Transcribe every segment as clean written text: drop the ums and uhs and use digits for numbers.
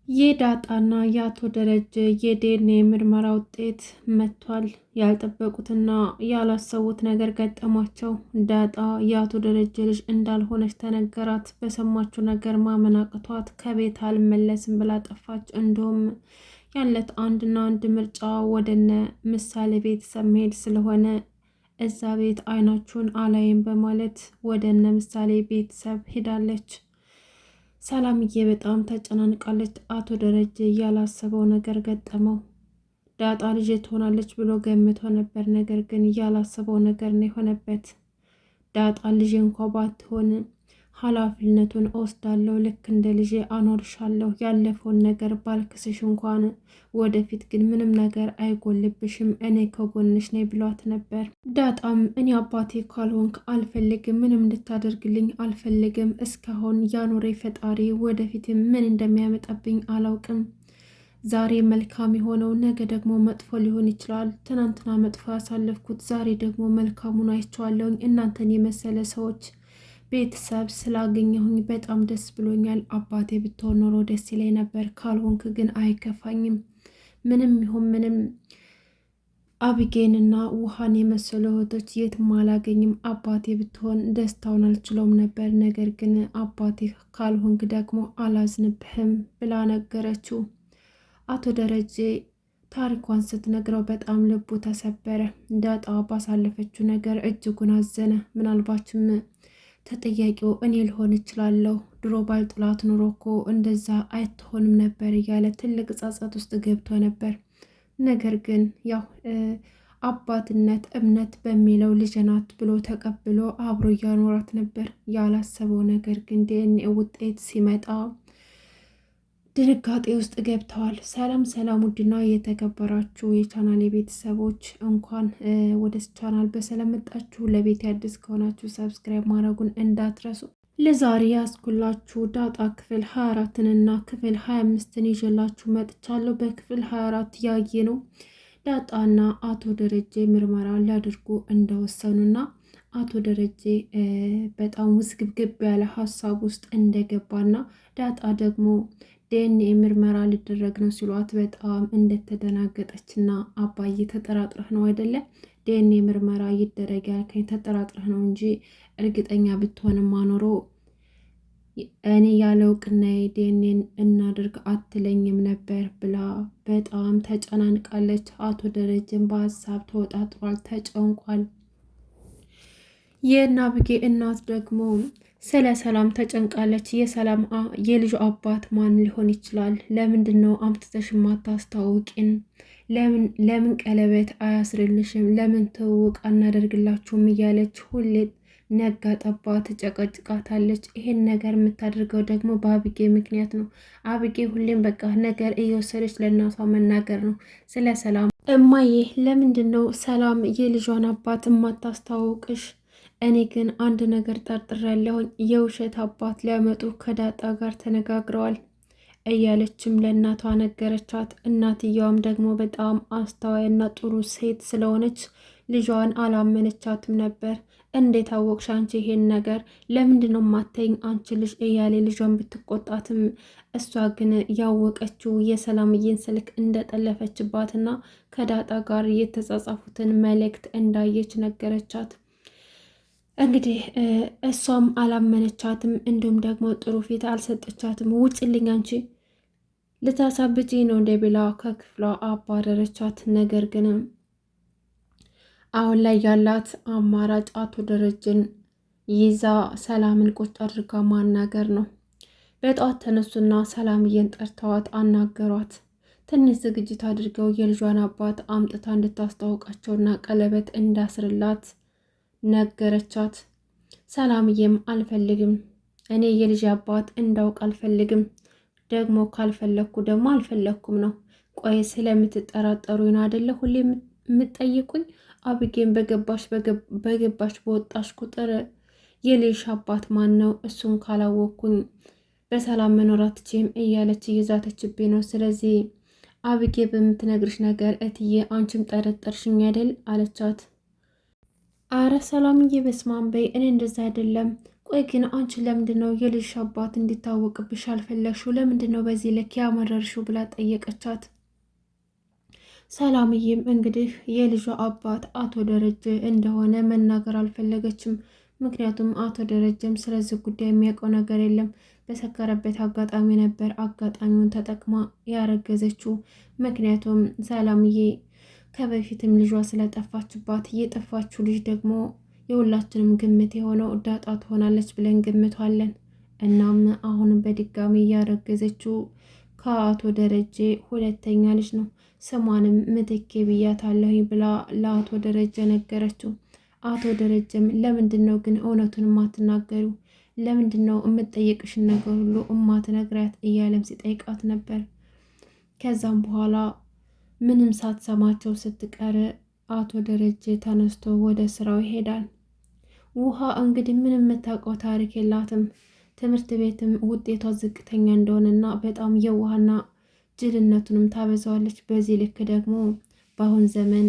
የዳጣና የአቶ ደረጀ የዲኤንኤ ምርመራ ውጤት መጥቷል። ያልጠበቁትና ያላሰቡት ነገር ገጠሟቸው። ዳጣ የአቶ ደረጀ ልጅ እንዳልሆነች ተነገራት። በሰማችው ነገር ማመን አቅቷት ከቤት አልመለስም ብላ ጠፋች። እንዲሁም ያለት አንድና አንድ ምርጫ ወደነ ምሳሌ ቤተሰብ መሄድ ስለሆነ እዛ ቤት አይናችሁን አላይም በማለት ወደነ ምሳሌ ቤተሰብ ሄዳለች። ሰላምዬ በጣም ተጨናንቃለች። አቶ ደረጀ ያላሰበው ነገር ገጠመው። ዳጣ ልጅ ትሆናለች ብሎ ገምቶ ነበር፣ ነገር ግን ያላሰበው ነገር ነው የሆነበት። ዳጣ ልጅ እንኳ ባትሆን ኃላፊነቱን እወስዳለሁ፣ ልክ እንደ ልጄ አኖርሻለሁ፣ ያለፈውን ነገር ባልክስሽ እንኳን ወደፊት ግን ምንም ነገር አይጎልብሽም፣ እኔ ከጎንሽ ነኝ ብሏት ነበር። ዳጣም እኔ አባቴ ካልሆንክ አልፈልግም፣ ምንም እንድታደርግልኝ አልፈልግም፣ እስካሁን ያኖሬ ፈጣሪ ወደፊት ምን እንደሚያመጣብኝ አላውቅም። ዛሬ መልካም የሆነው ነገ ደግሞ መጥፎ ሊሆን ይችላል። ትናንትና መጥፎ ያሳለፍኩት ዛሬ ደግሞ መልካሙን አይቼዋለሁኝ። እናንተን የመሰለ ሰዎች ቤተሰብ ስላገኘሁኝ በጣም ደስ ብሎኛል። አባቴ ብትሆን ኖሮ ደስ ይለኝ ነበር፣ ካልሆንክ ግን አይከፋኝም። ምንም ይሁን ምንም አብጌንና ውሃን የመሰሉ እህቶች የትም አላገኝም። አባቴ ብትሆን ደስታውን አልችለውም ነበር፣ ነገር ግን አባቴ ካልሆንክ ደግሞ አላዝንብህም ብላ ነገረችው። አቶ ደረጀ ታሪኳን ስትነግረው በጣም ልቡ ተሰበረ። ዳጣ ባሳለፈችው ነገር እጅጉን አዘነ። ምናልባችም ተጠያቂው እኔ ልሆን እችላለሁ፣ ድሮ ባልጥላት ኑሮ እኮ እንደዛ አይትሆንም ነበር እያለ ትልቅ ጸጸት ውስጥ ገብቶ ነበር። ነገር ግን ያው አባትነት እምነት በሚለው ልጅ ናት ብሎ ተቀብሎ አብሮ እያኖራት ነበር። ያላሰበው ነገር ግን ዲኤንኤ ውጤት ሲመጣ ድንጋጤ ውስጥ ገብተዋል። ሰላም ሰላም! ውድና የተከበራችሁ የቻናል ቤተሰቦች እንኳን ወደ ቻናል በሰላም መጣችሁ። ለቤት አዲስ ከሆናችሁ ሰብስክራይብ ማድረጉን እንዳትረሱ። ለዛሬ ያስኩላችሁ ዳጣ ክፍል 24ና ክፍል 25ን ይዤላችሁ መጥቻለሁ። በክፍል 24 ያየ ነው ዳጣና አቶ ደረጀ ምርመራ ሊያደርጉ እንደወሰኑና አቶ ደረጀ በጣም ውስግብግብ ያለ ሀሳብ ውስጥ እንደገባና ዳጣ ደግሞ ዲኤንኤ ምርመራ ሊደረግ ነው ሲሏት በጣም እንደተደናገጠችና አባዬ ተጠራጥረህ ነው አይደለ ዲኤንኤ ምርመራ ይደረግ ያልከኝ? ተጠራጥረህ ነው እንጂ እርግጠኛ ብትሆንም አኖሮ እኔ ያለ እውቅና ዲኤንኤን እናድርግ አትለኝም ነበር ብላ በጣም ተጨናንቃለች። አቶ ደረጀን በሀሳብ ተወጣጥሯል፣ ተጨንቋል። የናብጌ እናት ደግሞ ስለ ሰላም ተጨንቃለች። የሰላም የልጁ አባት ማን ሊሆን ይችላል? ለምንድን ነው አምጥተሽ ማታስታውቂን? ለምን ቀለበት አያስርልሽም? ለምን ትውውቅ አናደርግላችሁም? እያለች ሁሌ ነጋ ጠባ ትጨቀጭቃታለች። ይሄን ነገር የምታደርገው ደግሞ በአብጌ ምክንያት ነው። አብጌ ሁሌም በቃ ነገር እየወሰደች ለእናቷ መናገር ነው ስለ ሰላም። እማዬ ለምንድን ነው ሰላም የልጇን አባት የማታስታውቅሽ? እኔ ግን አንድ ነገር ጠርጥሬያለሁኝ። የውሸት አባት ሊያመጡ ከዳጣ ጋር ተነጋግረዋል እያለችም ለእናቷ ነገረቻት። እናትየዋም ደግሞ በጣም አስተዋይና ጥሩ ሴት ስለሆነች ልጇን አላመነቻትም ነበር። እንዴት አወቅሽ አንቺ ይሄን ነገር? ለምንድን ነው ማተኝ አንቺ ልጅ እያለ ልጇን ብትቆጣትም እሷ ግን ያወቀችው የሰላምዬን ስልክ እንደጠለፈችባትና ከዳጣ ጋር የተጻጻፉትን መልእክት እንዳየች ነገረቻት። እንግዲህ እሷም አላመነቻትም፣ እንዲሁም ደግሞ ጥሩ ፊት አልሰጠቻትም። ውጭልኝ አንቺ ልታሳብጪ ነው እንደ ብላ ከክፍሏ አባረረቻት። ነገር ግን አሁን ላይ ያላት አማራጭ አቶ ደረጀን ይዛ ሰላምን ቁጭ አድርጋ ማናገር ነው። በጠዋት ተነሱና ሰላምዬን ጠርተዋት አናገሯት። ትንሽ ዝግጅት አድርገው የልጇን አባት አምጥታ እንድታስታውቃቸውና ቀለበት እንዳስርላት ነገረቻት። ሰላምዬም አልፈልግም፣ እኔ የልጅ አባት እንዳውቅ አልፈልግም፣ ደግሞ ካልፈለግኩ ደግሞ አልፈለግኩም ነው። ቆይ ስለምትጠራጠሩኝ አይደለ ሁሌ የምትጠይቁኝ? አብጌን በገባሽ በወጣሽ ቁጥር የልጅ አባት ማን ነው? እሱን ካላወቅኩኝ በሰላም መኖር አትችይም እያለች እየዛተችብኝ ነው። ስለዚህ አብጌ በምትነግርሽ ነገር እትዬ አንቺም ጠረጠርሽኝ አይደል አለቻት። አረ ሰላምዬ በስመ አብ በይ፣ እኔ እንደዛ አይደለም ቆይ ግን አንቺ ለምንድን ነው የልጅ አባት እንዲታወቅብሽ አልፈለግሽው? ለምንድን ነው በዚህ ልክ ያመረርሽው? ብላ ጠየቀቻት። ሰላምዬም እንግዲህ የልጇ አባት አቶ ደረጀ እንደሆነ መናገር አልፈለገችም። ምክንያቱም አቶ ደረጀም ስለዚህ ጉዳይ የሚያውቀው ነገር የለም። በሰከረበት አጋጣሚ ነበር አጋጣሚውን ተጠቅማ ያረገዘችው። ምክንያቱም ሰላምዬ ከበፊትም ልጇ ስለጠፋችባት የጠፋችው ልጅ ደግሞ የሁላችንም ግምት የሆነው ዳጣ ትሆናለች ብለን ግምቷለን። እናም አሁንም በድጋሚ እያረገዘችው ከአቶ ደረጀ ሁለተኛ ልጅ ነው። ስሟንም ምትኬ ብያታለሁኝ ብላ ለአቶ ደረጀ ነገረችው። አቶ ደረጀም ለምንድን ነው ግን እውነቱን የማትናገሪው? ለምንድን ነው የምትጠየቅሽን ነገር ሁሉ እማትነግሪያት? እያለም ሲጠይቃት ነበር። ከዛም በኋላ ምንም ሳትሰማቸው ስትቀር አቶ ደረጀ ተነስቶ ወደ ስራው ይሄዳል። ውሃ እንግዲህ ምንም የምታውቀው ታሪክ የላትም። ትምህርት ቤትም ውጤቷ ዝቅተኛ እንደሆነና በጣም የዋህና ጅልነቱንም ታበዛዋለች። በዚህ ልክ ደግሞ በአሁን ዘመን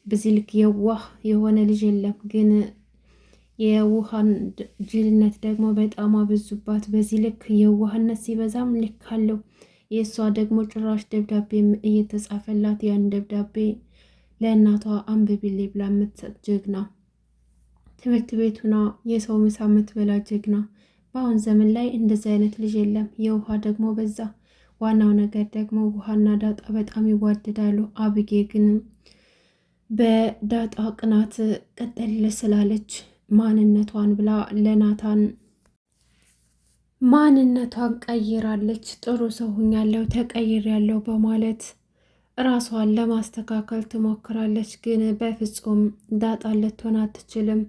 በዚህ ልክ የዋህ የሆነ ልጅ የለም። ግን የውሃን ጅልነት ደግሞ በጣም አበዙባት። በዚህ ልክ የዋህነት ሲበዛም ልክ አለው። የእሷ ደግሞ ጭራሽ ደብዳቤም እየተጻፈላት ያን ደብዳቤ ለእናቷ አንብቢልኝ ብላ የምትሰጥ ጀግና፣ ትምህርት ቤቱና የሰው ምሳ የምትበላ ጀግና። በአሁን ዘመን ላይ እንደዚህ አይነት ልጅ የለም። የውሃ ደግሞ በዛ። ዋናው ነገር ደግሞ ውሃና ዳጣ በጣም ይዋደዳሉ። አብጌ ግን በዳጣ ቅናት ቀጠል ስላለች ማንነቷን ብላ ለናታን ማንነቷን ቀይራለች። ጥሩ ሰው ሁኛለሁ ተቀይሬያለሁ በማለት ራሷን ለማስተካከል ትሞክራለች። ግን በፍጹም ዳጣን ልትሆን አትችልም።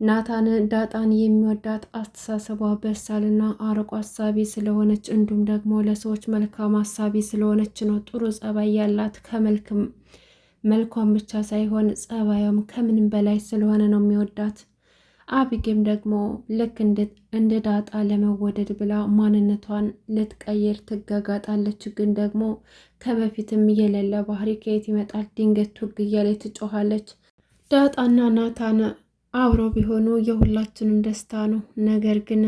ናታን ዳጣን የሚወዳት አስተሳሰቧ በሳልና አርቆ አሳቢ ስለሆነች እንዲሁም ደግሞ ለሰዎች መልካም አሳቢ ስለሆነች ነው። ጥሩ ጸባይ ያላት መልኳም ብቻ ሳይሆን ጸባያም ከምንም በላይ ስለሆነ ነው የሚወዳት። አቢጌም ደግሞ ልክ እንደ ዳጣ ለመወደድ ብላ ማንነቷን ልትቀይር ትጋጋጣለች። ግን ደግሞ ከበፊትም የሌለ ባህሪ ከየት ይመጣል? ድንገት ቱግ እያለች ትጮኻለች። ዳጣና ናታን አብረው ቢሆኑ የሁላችንም ደስታ ነው። ነገር ግን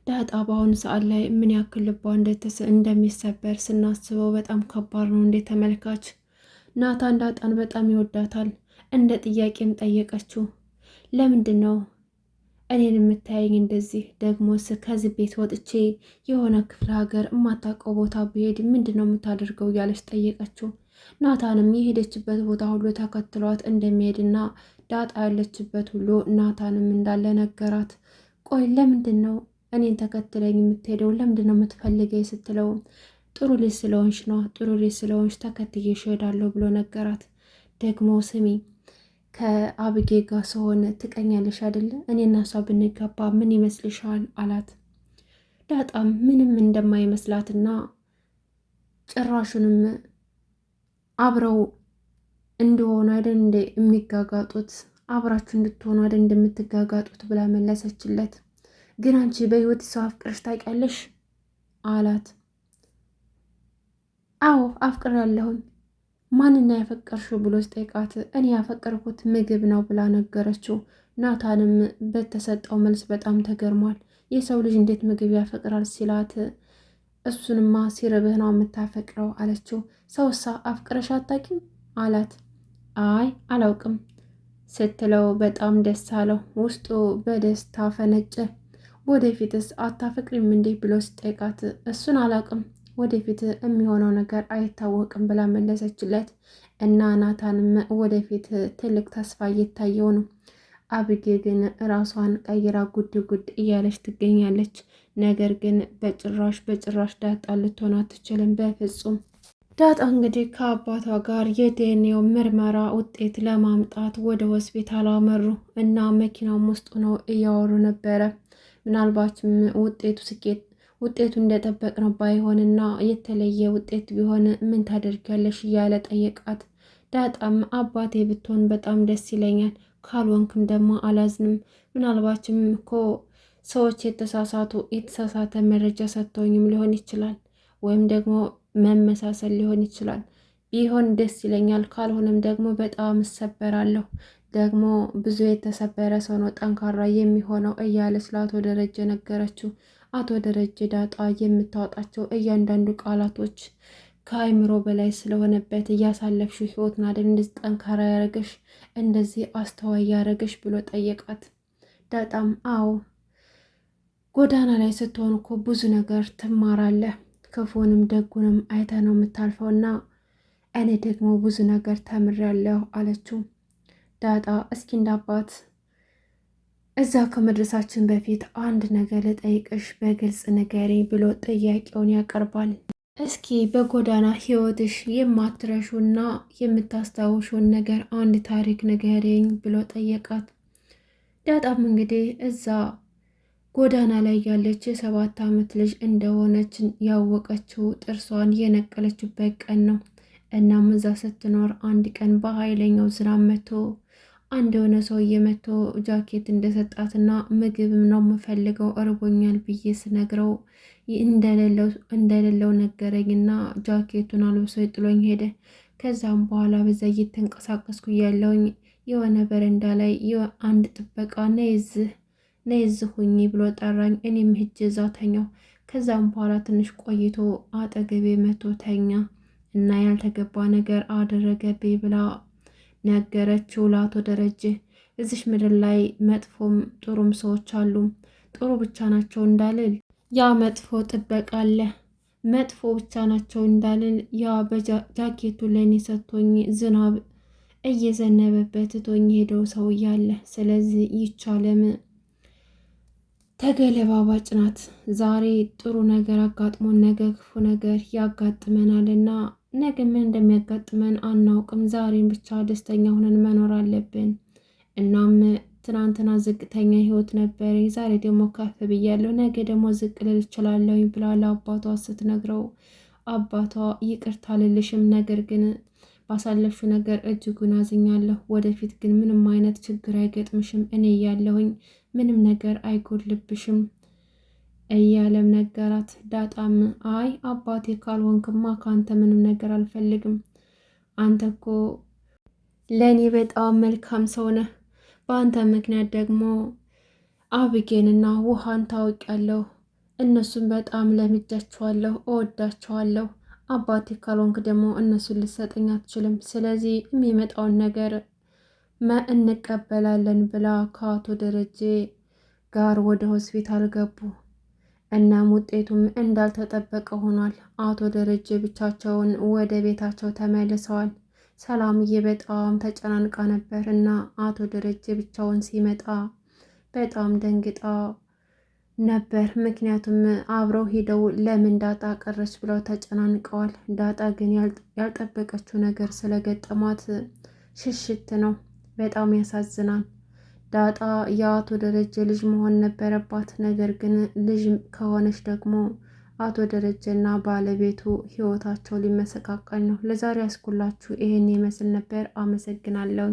ዳጣ በአሁኑ ሰዓት ላይ ምን ያክል ልቧ እንደሚሰበር ስናስበው በጣም ከባድ ነው። እንደ ተመልካች ናታን ዳጣን በጣም ይወዳታል። እንደ ጥያቄም ጠየቀችው። ለምንድን ነው እኔን የምታየኝ እንደዚህ? ደግሞስ ከዚህ ቤት ወጥቼ የሆነ ክፍለ ሀገር የማታውቀው ቦታ ብሄድ ምንድን ነው የምታደርገው? እያለች ጠየቀችው። ናታንም የሄደችበት ቦታ ሁሉ ተከትሏት እንደሚሄድና ዳጣ ያለችበት ሁሉ ናታንም እንዳለ ነገራት። ቆይ ለምንድን ነው እኔን ተከትለኝ የምትሄደው? ለምንድን ነው የምትፈልገኝ? ስትለው ጥሩ ልጅ ስለሆንሽ ነው፣ ጥሩ ልጅ ስለሆንሽ ተከትዬሽ እሄዳለሁ ብሎ ነገራት። ደግሞ ስሚ ከአብጌ ጋር ስሆን ትቀኛለሽ አይደለ? እኔና እሷ ብንጋባ ምን ይመስልሻል? አላት። ዳጣም ምንም እንደማይመስላትና ጭራሹንም አብረው እንደሆኑ አይደል እንደ የሚጋጋጡት አብራችሁ እንድትሆኑ አይደል እንደምትጋጋጡት ብላ መለሰችለት። ግን አንቺ በህይወት ሰው አፍቅረሽ ታውቂያለሽ? አላት። አዎ አፍቅሬያለሁኝ። ማንና ያፈቀርሽው ብሎ ስጠይቃት እኔ ያፈቀርኩት ምግብ ነው ብላ ነገረችው። ናታንም በተሰጠው መልስ በጣም ተገርሟል። የሰው ልጅ እንዴት ምግብ ያፈቅራል ሲላት እሱንማ ሲርብህ ነው የምታፈቅረው አለችው። ሰውሳ አፍቅረሽ አታውቂም? አላት። አይ አላውቅም ስትለው በጣም ደስ አለው። ውስጡ በደስታ ፈነጨ። ወደፊትስ አታፈቅሪም እንዴ ብሎ ስጠይቃት እሱን አላውቅም ወደፊት የሚሆነው ነገር አይታወቅም ብላ መለሰችለት። እና ናታንም ወደፊት ትልቅ ተስፋ እየታየው ነው። አብጌ ግን ራሷን ቀይራ ጉድ ጉድ እያለች ትገኛለች። ነገር ግን በጭራሽ ዳጣ ልትሆን አትችልም በፍጹም። ዳጣ እንግዲህ ከአባቷ ጋር የዲኤንኤው ምርመራ ውጤት ለማምጣት ወደ ሆስፒታል አመሩ እና መኪናውም ውስጥ ነው እያወሩ ነበረ። ምናልባትም ውጤቱ እንደጠበቅነው ባይሆንና የተለየ ውጤት ቢሆን ምን ታደርጊያለሽ እያለ ጠየቃት። ዳጣም አባቴ ብትሆን በጣም ደስ ይለኛል፣ ካልሆንክም ደግሞ አላዝንም። ምናልባችም እኮ ሰዎች የተሳሳተ መረጃ ሰጥተውኝም ሊሆን ይችላል፣ ወይም ደግሞ መመሳሰል ሊሆን ይችላል። ቢሆን ደስ ይለኛል፣ ካልሆነም ደግሞ በጣም እሰበራለሁ። ደግሞ ብዙ የተሰበረ ሰው ነው ጠንካራ የሚሆነው እያለች ለአቶ ደረጀ ነገረችው። አቶ ደረጀ ዳጣ የምታወጣቸው እያንዳንዱ ቃላቶች ከአይምሮ በላይ ስለሆነበት እያሳለፍሽው ህይወት ናደን እንደዚህ ጠንካራ ያረገሽ እንደዚህ አስተዋይ ያረገሽ ብሎ ጠየቃት። ዳጣም አዎ ጎዳና ላይ ስትሆን እኮ ብዙ ነገር ትማራለህ፣ ክፉንም ደጉንም አይተ ነው የምታልፈውና እኔ ደግሞ ብዙ ነገር ተምሬያለሁ አለችው። ዳጣ እስኪ እንዳባት እዛ ከመድረሳችን በፊት አንድ ነገር ልጠይቅሽ በግልጽ ንገሪኝ ብሎ ጥያቄውን ያቀርባል። እስኪ በጎዳና ህይወትሽ የማትረሹና የምታስታውሹን ነገር አንድ ታሪክ ንገሪኝ ብሎ ጠየቃት። ዳጣም እንግዲህ እዛ ጎዳና ላይ ያለች የ7 ዓመት ልጅ እንደሆነች ያወቀችው ጥርሷን የነቀለችበት ቀን ነው። እናም እዛ ስትኖር አንድ ቀን በኃይለኛው ዝናብ መቶ አንድ የሆነ ሰውዬ መቶ ጃኬት እንደሰጣትና ምግብም ነው የምፈልገው እርቦኛል ብዬ ስነግረው እንደሌለው ነገረኝና ጃኬቱን አልብሶ ጥሎኝ ሄደ። ከዛም በኋላ በዛ እየተንቀሳቀስኩ ያለውኝ የሆነ በረንዳ ላይ አንድ ጥበቃ ነይዝህ ሁኚ ብሎ ጠራኝ። እኔም ሂጄ እዛ ተኛው። ከዛም በኋላ ትንሽ ቆይቶ አጠገቤ መቶ ተኛ እና ያልተገባ ነገር አደረገብኝ ብላ ነገረችው ለአቶ ደረጀ። እዚሽ ምድር ላይ መጥፎም ጥሩም ሰዎች አሉ። ጥሩ ብቻ ናቸው እንዳልል ያ መጥፎ ጥበቃ አለ። መጥፎ ብቻ ናቸው እንዳልል ያ በጃኬቱ ለእኔ ሰጥቶኝ ዝናብ እየዘነበበት ቶኝ ሄደው ሰው እያለ። ስለዚህ ይቻለም ተገለባባጭ ናት። ዛሬ ጥሩ ነገር አጋጥሞን ነገ ክፉ ነገር ያጋጥመናል እና ነገ ምን እንደሚያጋጥመን አናውቅም። ዛሬን ብቻ ደስተኛ ሆነን መኖር አለብን። እናም ትናንትና ዝቅተኛ ህይወት ነበር፣ ዛሬ ደግሞ ከፍ ብያለሁ፣ ነገ ደግሞ ዝቅ ልል እችላለሁ ብላ ለአባቷ ስትነግረው አባቷ ይቅርታ ልልሽም፣ ነገር ግን ባሳለፍሽው ነገር እጅጉን አዝኛለሁ። ወደፊት ግን ምንም አይነት ችግር አይገጥምሽም፣ እኔ እያለሁኝ ምንም ነገር አይጎድልብሽም እያለም ነገራት። ዳጣም አይ አባቴ ካልሆንክማ ከአንተ ምንም ነገር አልፈልግም። አንተ እኮ ለእኔ በጣም መልካም ሰው ነህ። በአንተ ምክንያት ደግሞ አብጌንና ውሃን ታውቂያለሁ። እነሱን በጣም ለምጃቸዋለሁ፣ እወዳቸዋለሁ። አባቴ ካልሆንክ ደግሞ እነሱን ልሰጠኝ አትችልም። ስለዚህ የሚመጣውን ነገር እንቀበላለን ብላ ከአቶ ደረጀ ጋር ወደ ሆስፒታል ገቡ። እናም ውጤቱም እንዳልተጠበቀ ሆኗል። አቶ ደረጀ ብቻቸውን ወደ ቤታቸው ተመልሰዋል። ሰላምዬ በጣም ተጨናንቃ ነበር እና አቶ ደረጀ ብቻውን ሲመጣ በጣም ደንግጣ ነበር። ምክንያቱም አብረው ሄደው ለምን ዳጣ ቀረች ብለው ተጨናንቀዋል። ዳጣ ግን ያልጠበቀችው ነገር ስለገጠማት ሽሽት ነው። በጣም ያሳዝናል። ዳጣ የአቶ ደረጀ ልጅ መሆን ነበረባት። ነገር ግን ልጅ ከሆነች ደግሞ አቶ ደረጀና ባለቤቱ ህይወታቸው ሊመሰቃቀል ነው። ለዛሬ ያስኩላችሁ ይሄን ይመስል ነበር። አመሰግናለሁ።